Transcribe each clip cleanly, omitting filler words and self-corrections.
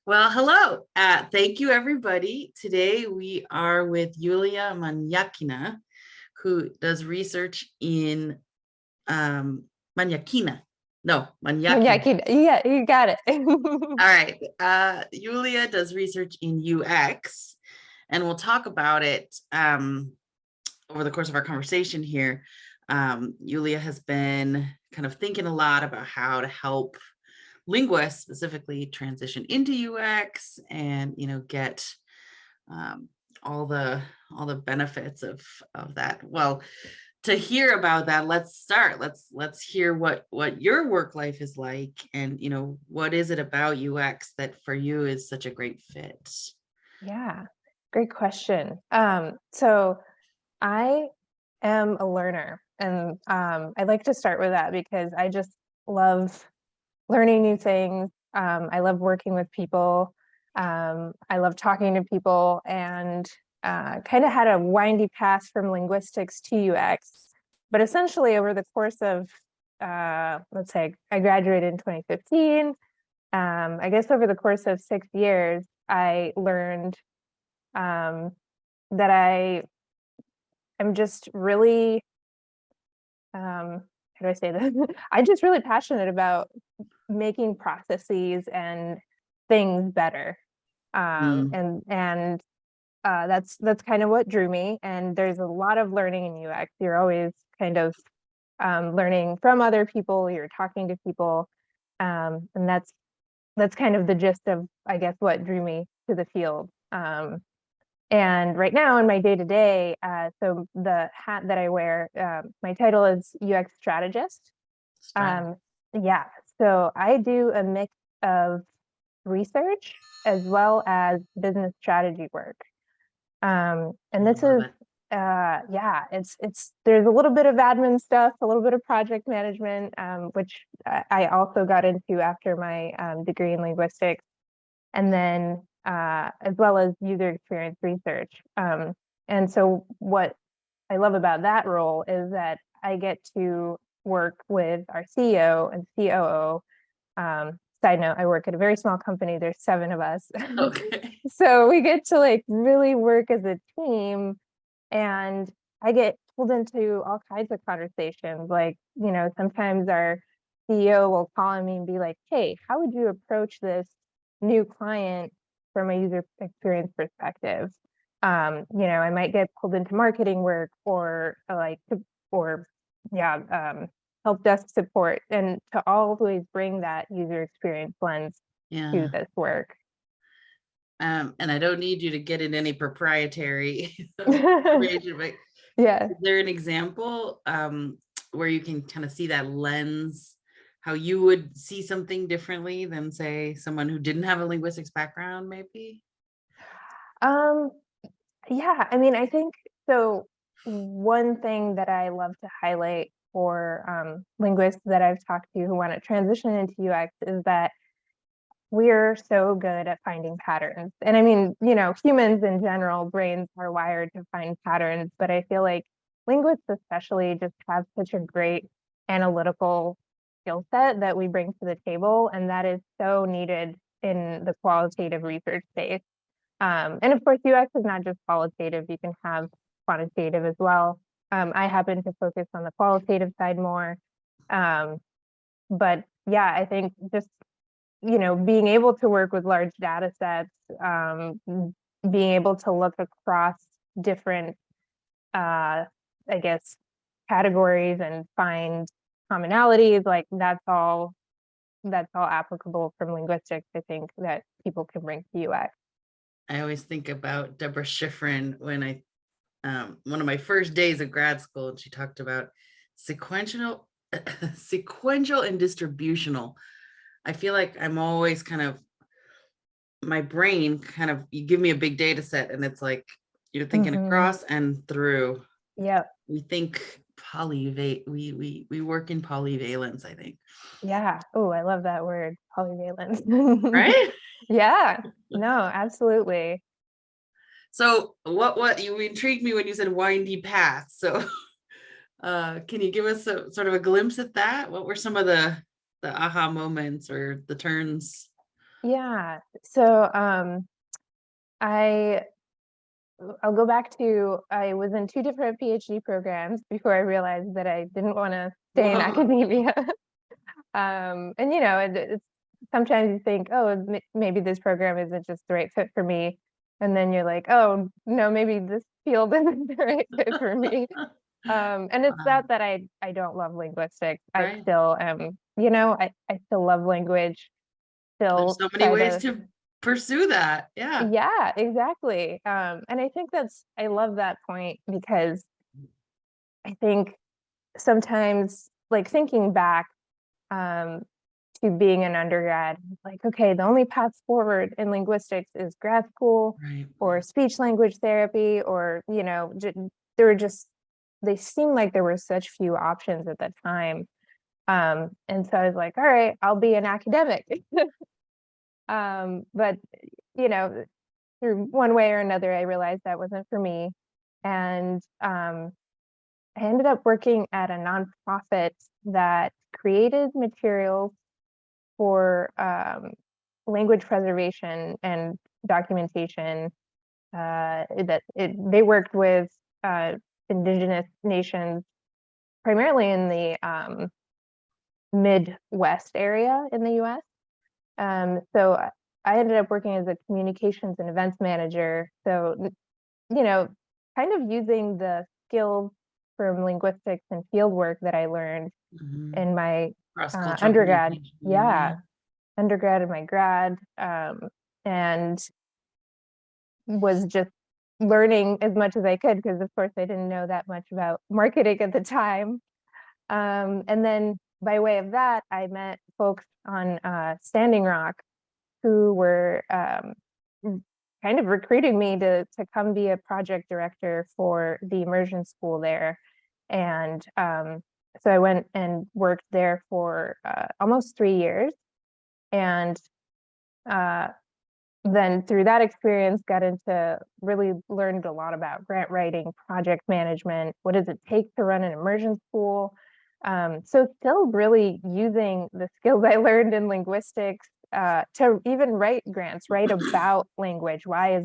Well, hello. Thank you, everybody. Today we are with Yuliya Manyakina, who does research in Manyakina. No, Yeah, Manyakina. yeah, you got it. All right. Yuliya does research in UX, and we'll talk about it over the course of our conversation here. Yuliya has been kind of thinking a lot about how to help linguists specifically transition into UX and get um, all the benefits of that. Well, to hear about that, let's start. Let's hear what your work life is like, and what is it about UX that for you is such a great fit. Yeah, great question. So I am a learner, and I like to start with that because I just love learning new things. I love working with people. I love talking to people, and kind of had a windy path from linguistics to UX. But essentially, over the course of, let's say, I graduated in 2015. I guess over the course of 6 years, I learned um, that I am just really, how do I say this? I'm just really passionate about making processes and things better. Mm, And that's kind of what drew me. And there's a lot of learning in UX. You're always kind of learning from other people. You're talking to people, and that's kind of the gist of, I guess, what drew me to the field. And right now in my day to day, so the hat that I wear, my title is UX strategist. strategy. Um, yeah, so I do a mix of research as well as business strategy work. And I this love is, it. yeah, it's there's a little bit of admin stuff, a little bit of project management, which I also got into after my degree in linguistics, and then as well as user experience research. And so what I love about that role is that I get to work with our CEO and COO. Side note, I work at a very small company. There's 7 of us. Okay. So we get to like really work as a team, and I get pulled into all kinds of conversations. Like, sometimes our CEO will call me and be like, "Hey, how would you approach this new client from a user experience perspective?" I might get pulled into marketing work, or or yeah, help desk support, and to always bring that user experience lens to Yeah. this work. And I don't need you to get in any proprietary information, but Yeah. is there an example where you can kind of see that lens, how you would see something differently than, say, someone who didn't have a linguistics background, maybe? Um, yeah, I mean, I think so. One thing that I love to highlight for linguists that I've talked to who want to transition into UX is that we're so good at finding patterns. And I mean, humans in general, brains are wired to find patterns, but I feel like linguists especially just have such a great analytical skill set that we bring to the table, and that is so needed in the qualitative research space. And of course, UX is not just qualitative, you can have quantitative as well. I happen to focus on the qualitative side more. Um, but yeah, I think just, being able to work with large data sets, being able to look across different, I guess, categories and find commonalities, like that's all applicable from linguistics, I think, that people can bring to UX. I always think about Deborah Schifrin when one of my first days of grad school, and she talked about sequential sequential and distributional. I feel like I'm always kind of, my brain kind of, you give me a big data set and it's like you're thinking Mm-hmm. across and through. Yep. We think we work in polyvalence, I think. Yeah. Oh, I love that word, polyvalent. Right? Yeah. No, absolutely. So what you intrigued me when you said windy path. So can you give us a sort of a glimpse at that? What were some of the aha moments or the turns? Yeah. So I I'll go back to I was in two different PhD programs before I realized that I didn't want to stay in Whoa. academia. And it's sometimes you think, oh, maybe this program isn't just the right fit for me. And then you're like, oh, no, maybe this field isn't the right fit for me. And it's Wow. not that I don't love linguistics. I Right. still am, I still love language, There's still so many try ways to, to pursue that. Yeah. yeah, exactly. And I think I love that point because I think sometimes, like thinking back, um, to being an undergrad, like, okay, the only path forward in linguistics is grad school Right. or speech language therapy, or, there were just, they seemed like there were such few options at that time. And so I was like, all right, I'll be an academic. But, you know, through one way or another, I realized that wasn't for me. And I ended up working at a nonprofit that created materials for language preservation and documentation. They worked with uh, indigenous nations, primarily in the Midwest area in the U.S. So I ended up working as a communications and events manager. So, you know, kind of using the skills from linguistics and field work that I learned Mhm. in my Cross-cultural undergrad. communication. Yeah. Yeah, undergrad and my grad, and was just learning as much as I could because, of course, I didn't know that much about marketing at the time. And then by way of that, I met folks on Standing Rock who were kind of recruiting me to come be a project director for the immersion school there. And so I went and worked there for almost 3 years. And uh, then through that experience, got into really learned a lot about grant writing, project management. What does it take to run an immersion school? So still really using the skills I learned in linguistics to even write grants, write about language. Why is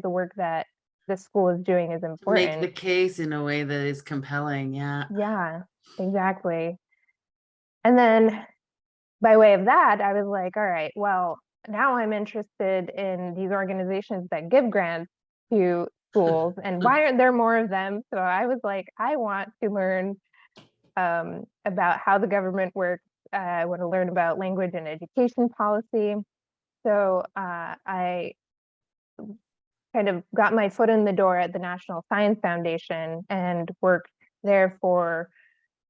the work that the school is doing is To make the important? case in a way that is compelling. Yeah. Yeah, exactly. And then by way of that, I was like, all right, well, now I'm interested in these organizations that give grants to schools, and why aren't there more of them? So I was like, I want to learn about how the government works. I want to learn about language and education policy. So I kind of got my foot in the door at the National Science Foundation and worked there for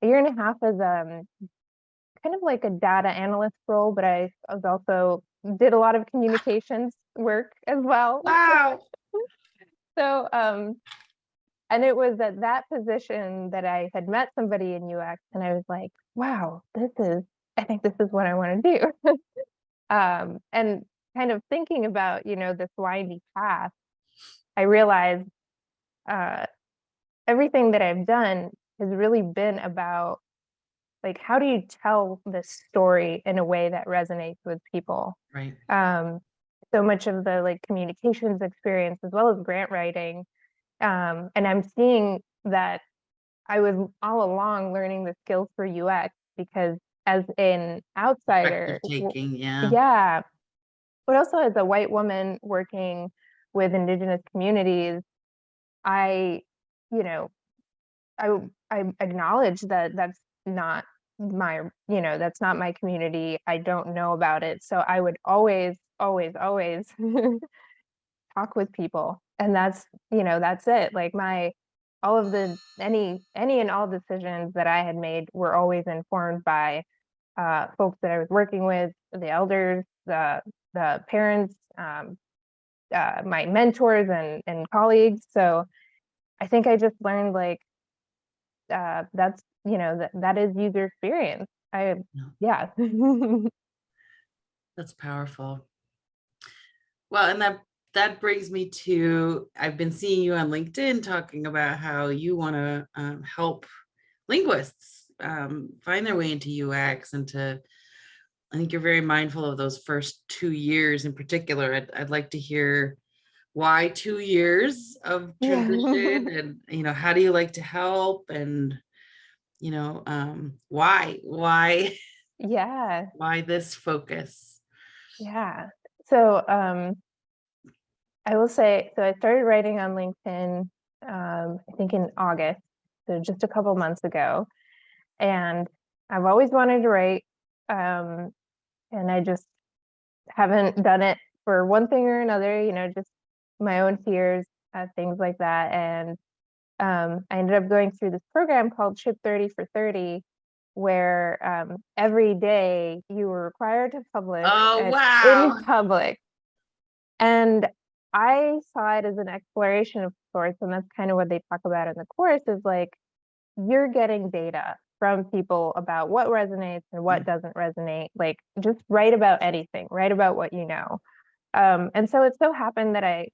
a year and a half as kind of like a data analyst role, but I was also did a lot of communications work as well. Wow. So, and it was at that position that I had met somebody in UX, and I was like, wow, I think this is what I want to do. And kind of thinking about, this windy path, I realized uh, everything that I've done has really been about, like, how do you tell this story in a way that resonates with people? Right. Um, so much of the like communications experience as well as grant writing. And I'm seeing that I was all along learning the skills for UX because as an outsider, Perspective taking. Yeah. yeah, but also as a white woman working with indigenous communities, I, you know, I acknowledge that not that's not my community. I don't know about it. So I would always, always, always talk with people. And that's it. Like all of the any and all decisions that I had made were always informed by folks that I was working with, the elders, the parents, my mentors and colleagues. So I think I just learned, like, that's that is user experience. Yeah. Yeah. That's powerful. Well, and that brings me to, I've been seeing you on LinkedIn talking about how you want to help linguists find their way into UX and to I think you're very mindful of those first 2 years in particular. I'd like to hear why 2 years of Yeah. transition, and how do you like to help, and why Yeah. why this focus? Yeah. So I will say, so I started writing on LinkedIn, I think in August, so just a couple months ago. And I've always wanted to write, and I just haven't done it for one thing or another, just my own fears, things like that. And I ended up going through this program called Ship 30 for 30, where every day you were required to publish Oh, in wow. public. And I saw it as an exploration of sorts, and that's kind of what they talk about in the course, is like you're getting data from people about what resonates and what doesn't resonate. Like just write about anything, write about what you know. And so it so happened that I,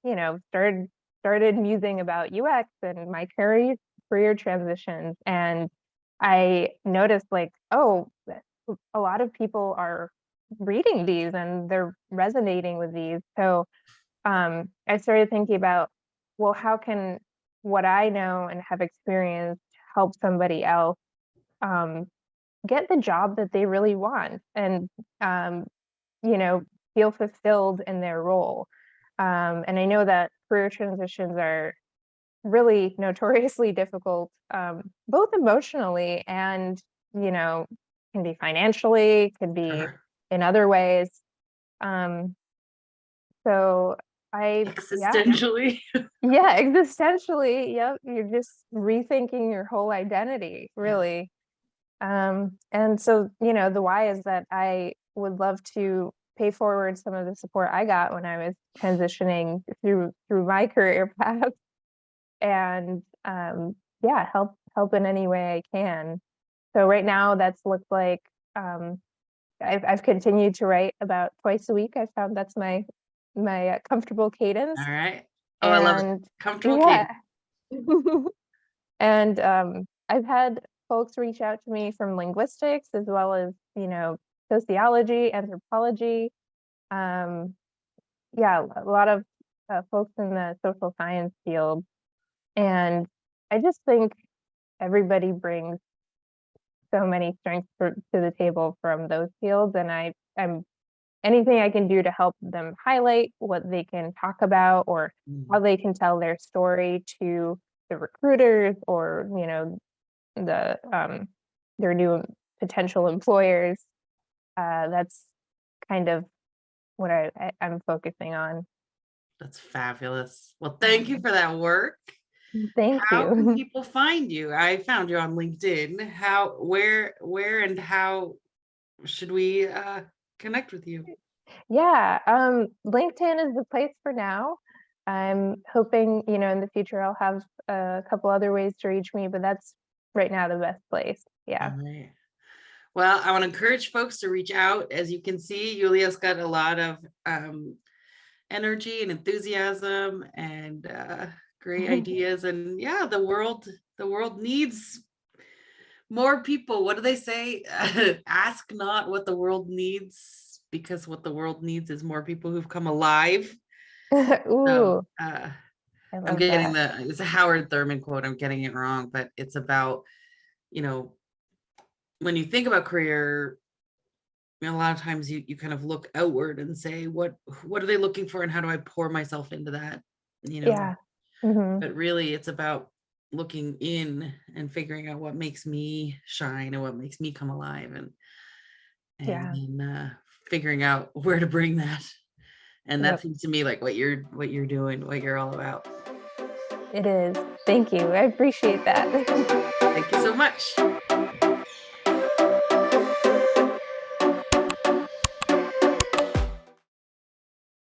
started musing about UX and my career transitions, and I noticed like, oh, a lot of people are reading these and they're resonating with these. So I started thinking about, well, how can what I know and have experienced help somebody else um, get the job that they really want and, um, you know, feel fulfilled in their role. And I know that career transitions are really notoriously difficult, both emotionally and, can be financially, could be Sure. in other ways. Um, so yeah, Existentially. yeah, existentially, yep, you're just rethinking your whole identity, Yeah. really. And so, the why is that I would love to pay forward some of the support I got when I was transitioning through my career path and yeah, help in any way I can. So right now that's looked like um I've continued to write about twice a week. I found that's my comfortable cadence. All right. Oh, I love it. And Comfortable yeah. cadence. And I've had folks reach out to me from linguistics as well as, sociology, anthropology. Um, yeah, a lot of folks in the social science field. And I just think everybody brings so many strengths to the table from those fields. And I'm anything I can do to help them highlight what they can talk about or how Mm. they can tell their story to the recruiters or, the their new potential employers. That's kind of what I'm focusing on. That's fabulous. Well, thank you for that work. Thank How can you. people find you? I found you on LinkedIn. Where, and how should we connect with you? Yeah, LinkedIn is the place for now. I'm hoping, in the future I'll have a couple other ways to reach me, but that's right now the best place. All Yeah. right. Well, I want to encourage folks to reach out. As you can see, Yuliya's got a lot of energy and enthusiasm and great ideas. And yeah, the world needs more people. What do they say? Ask not what the world needs, because what the world needs is more people who've come alive. So Ooh, I I'm love getting that. it's a Howard Thurman quote. I'm getting it wrong, but it's about, you know, when you think about career, a lot of times you kind of look outward and say, what are they looking for and how do I pour myself into that? You know, Yeah. Hmm. but really it's about looking in and figuring out what makes me shine and what makes me come alive, and Yeah. then figuring out where to bring that. And that Yep. seems to me like what you're doing, what you're all about. It is. Thank you. I appreciate that. Thank you so much.